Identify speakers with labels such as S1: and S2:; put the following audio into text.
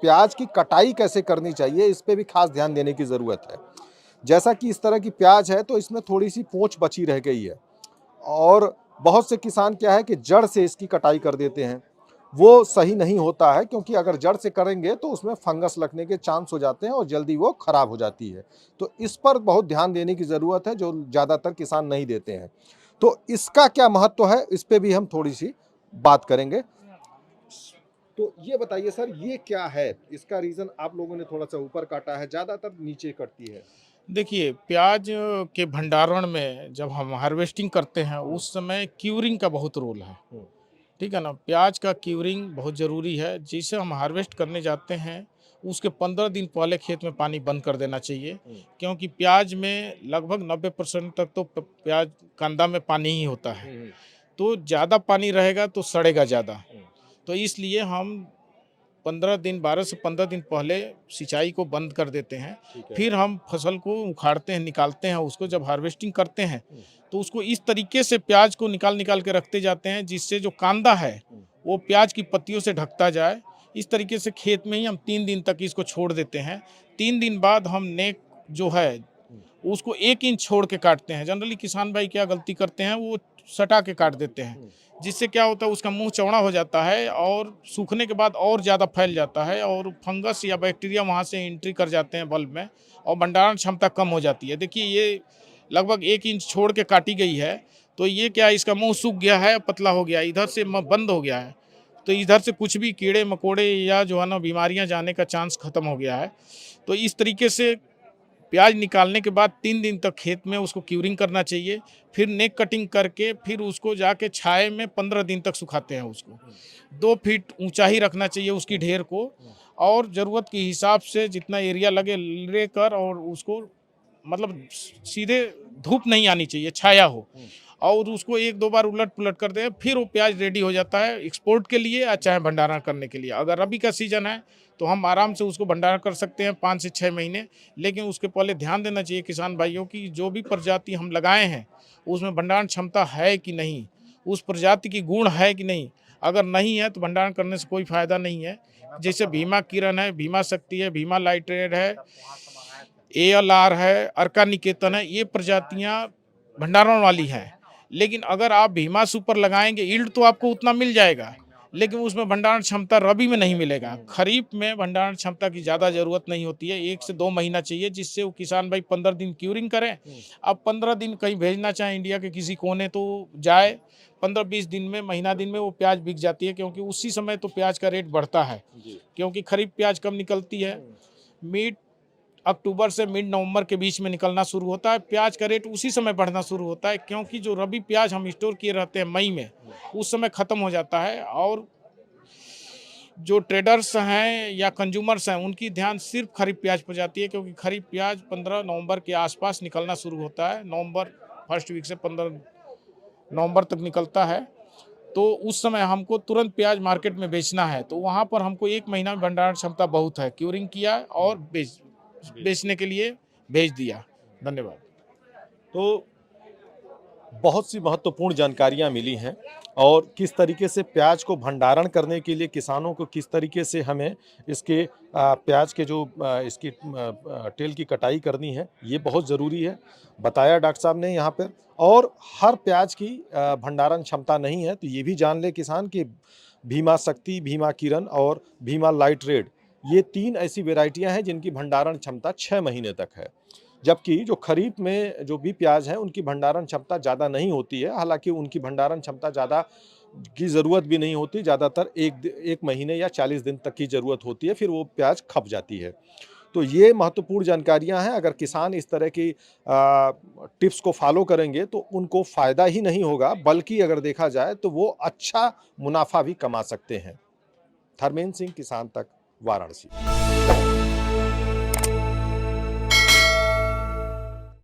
S1: प्याज की कटाई कैसे करनी चाहिए, इस पे भी खास ध्यान देने की ज़रूरत है। जैसा कि इस तरह की प्याज है तो इसमें थोड़ी-सी पूँछ बची रह गई है और बहुत से किसान क्या है कि जड़ से इसकी कटाई कर देते हैं। वो सही नहीं होता है क्योंकि अगर जड़ से करेंगे तो उसमें फंगस लगने के चांस हो जाते हैं और जल्दी वो खराब हो जाती है। तो इस पर बहुत ध्यान देने की ज़रूरत है जो ज़्यादातर किसान नहीं देते हैं। तो इसका क्या महत्व है, इस पे भी हम थोड़ी-सी बात करेंगे। तो ये बताइए सर, ये क्या है? इसका रीज़न आप लोगों ने थोड़ा-सा ऊपर काटा है, ज़्यादातर नीचे कटती है।
S2: देखिए, प्याज के भंडारण में जब हम हार्वेस्टिंग करते हैं,
S1: हुँ,
S2: उस समय क्यूरिंग का बहुत रोल है,
S1: हुँ,
S2: ठीक है ना? प्याज का क्यूरिंग बहुत ज़रूरी है, जिसे हम हार्वेस्ट करने जाते हैं, उसके 15 दिन पहले खेत में पानी बंद कर देना चाहिए,
S1: हुँ,
S2: क्योंकि प्याज में लगभग 90% तक तो प्याज कांदा में पानी ही होता है,
S1: हुँ, हुँ,
S2: तो ज़्यादा पानी रहेगा तो सड़ेगा ज़्यादा।
S1: हुँ,
S2: तो इसलिए हम 15 दिन 12 से 15 दिन पहले सिंचाई को बंद कर देते हैं।
S1: ठीक है।
S2: फिर हम फसल को उखाड़ते हैं, निकालते हैं उसको जब हार्वेस्टिंग करते हैं,
S1: हुँ,
S2: तो उसको इस तरीके से प्याज को निकाल-निकाल के रखते जाते हैं जिससे जो कांदा है,
S1: हुँ,
S2: वो प्याज की पत्तियों से ढकता जाए। इस तरीके से खेत में ही हम 3 दिन तक इसको छोड़ देते हैं। 3 दिन बाद हम नेक जो है
S1: हुँ,
S2: उसको 1 इंच छोड़ के काटते हैं। जनरली किसान भाई क्या गलती करते हैं, वो सटा के काट देते हैं।
S1: हुँ,
S2: जिससे क्या होता है, उसका मुँह चौड़ा हो जाता है और सूखने के बाद और ज़्यादा फैल जाता है और फंगस या बैक्टीरिया वहाँ से एंट्री कर जाते हैं बल्ब में और भंडारण क्षमता कम हो जाती है। देखिए, ये लगभग 1 इंच छोड़ के काटी गई है, तो ये क्या है, इसका मुँह सूख गया है, पतला हो गया है, इधर से म बंद हो गया है। तो इधर से कुछ भी कीड़े-मकोड़े या जो है ना बीमारियाँ जाने का चांस खत्म हो गया है। तो इस तरीके से प्याज निकालने के बाद 3 दिन तक खेत में उसको क्यूरिंग करना चाहिए। फिर नेक कटिंग करके फिर उसको जाके छाए में 15 दिन तक सुखाते हैं उसको।
S1: हुँ,
S2: 2 फीट ऊँचा ही रखना चाहिए उसकी
S1: हुँ,
S2: ढेर को
S1: हुँ,
S2: और ज़रूरत के हिसाब से जितना एरिया लगे लेकर और उसको मतलब सीधे धूप नहीं आनी चाहिए, छाया हो
S1: हुँ,
S2: और उसको 1-2 बार उलट-पुलट कर दें, फिर वो प्याज रेडी हो जाता है एक्सपोर्ट के लिए या चाहे भंडारण करने के लिए। अगर रबी का सीज़न है, तो हम आराम से उसको भंडारण कर सकते हैं 5 से 6 महीने, लेकिन उसके पहले ध्यान देना चाहिए किसान भाइयों की जो भी प्रजाति हम लगाए हैं, उसमें भंडारण क्षमता है कि नहीं? उस प्रजाति की गुण है कि नहीं? अगर नहीं है, तो भंडारण करने से कोई फ़ायदा नहीं है। जैसे भीमा किरण है, भीमा शक्ति है, भीमा लाइट रेड है, एएलआर है, अर्का निकेतन है, ये प्रजातियाँ भंडारण वाली हैं। लेकिन अगर आप भीमा सुपर लगाएँगे, यील्ड तो आपको उतना मिल जाएगा, लेकिन उसमें भंडारण क्षमता रबी में नहीं मिलेगा।
S1: हुँ,
S2: खरीफ में भंडारण क्षमता की ज़्यादा ज़रूरत नहीं होती है, 1 से 2 महीना चाहिए जिससे वो किसान भाई 15 दिन क्यूरिंग करें।
S1: हुँ,
S2: अब 15 दिन कहीं भेजना चाहें इंडिया के किसी कोने तो जाए, 15-20 दिन में, महीना दिन में वो प्याज बिक जाती है क्योंकि उसी समय तो प्याज का रेट बढ़ता है।
S1: जी।
S2: क्योंकि खरीफ प्याज कब निकलती है?
S1: हुँ,
S2: मिड अक्टूबर से मिड नवंबर के बीच में निकलना शुरू होता है। प्याज का रेट उसी समय बढ़ना शुरू होता है क्योंकि जो रबी प्याज हम स्टोर किए रहते हैं मई में,
S1: हुँ,
S2: उस समय ख़त्म हो जाता है और जो ट्रेडर्स हैं या कंज्यूमर्स हैं, उनकी ध्यान सिर्फ़ खरीफ प्याज पर जाती है क्योंकि खरीफ प्याज 15 नवंबर के आस-पास निकलना शुरू होता है। नवंबर फर्स्ट वीक से 15 नवंबर तक निकलता है। तो उस समय हमको तुरंत प्याज मार्केट में बेचना है, तो वहाँ पर हमको 1 महीना में भंडारण क्षमता बहुत है। क्यूरिंग किया और
S1: हुँ, जी।
S2: बेचने के लिए भेज दिया। धन्यवाद।
S1: तो बहुत सी महत्वपूर्ण जानकारियाँ मिली हैं और किस तरीके से प्याज को भंडारण करने के लिए किसानों को किस तरीके से हमें इसके प्याज के जो इसकी तेल की कटाई करनी है, ये बहुत ज़रूरी है, बताया डॉक्टर साहब ने यहाँ पर। और हर प्याज की भंडारण क्षमता नहीं है, तो ये भी जान ले किसान कि भीमा शक्ति, भीमा किरण और भीमा लाइट रेड, ये 3 ऐसी वैरायटियाँ हैं जिनकी भंडारण क्षमता 6 महीने तक है। जबकि जो खरीफ में जो भी प्याज है उनकी भंडारण क्षमता ज़्यादा नहीं होती है, हालाँकि उनकी भंडारण क्षमता ज़्यादा की ज़रूरत भी नहीं होती, ज़्यादातर 1 महीने या 40 दिन तक की ज़रूरत होती है, फिर वो प्याज खप जाती है। तो ये महत्वपूर्ण जानकारियाँ हैं, अगर किसान इस तरह की टिप्स को फ़ॉलो करेंगे तो उनको फ़ायदा ही नहीं होगा, बल्कि अगर देखा जाए तो वो अच्छा मुनाफ़ा भी कमा सकते हैं। धर्मेंद्र सिंह, किसान तक, वाराणसी।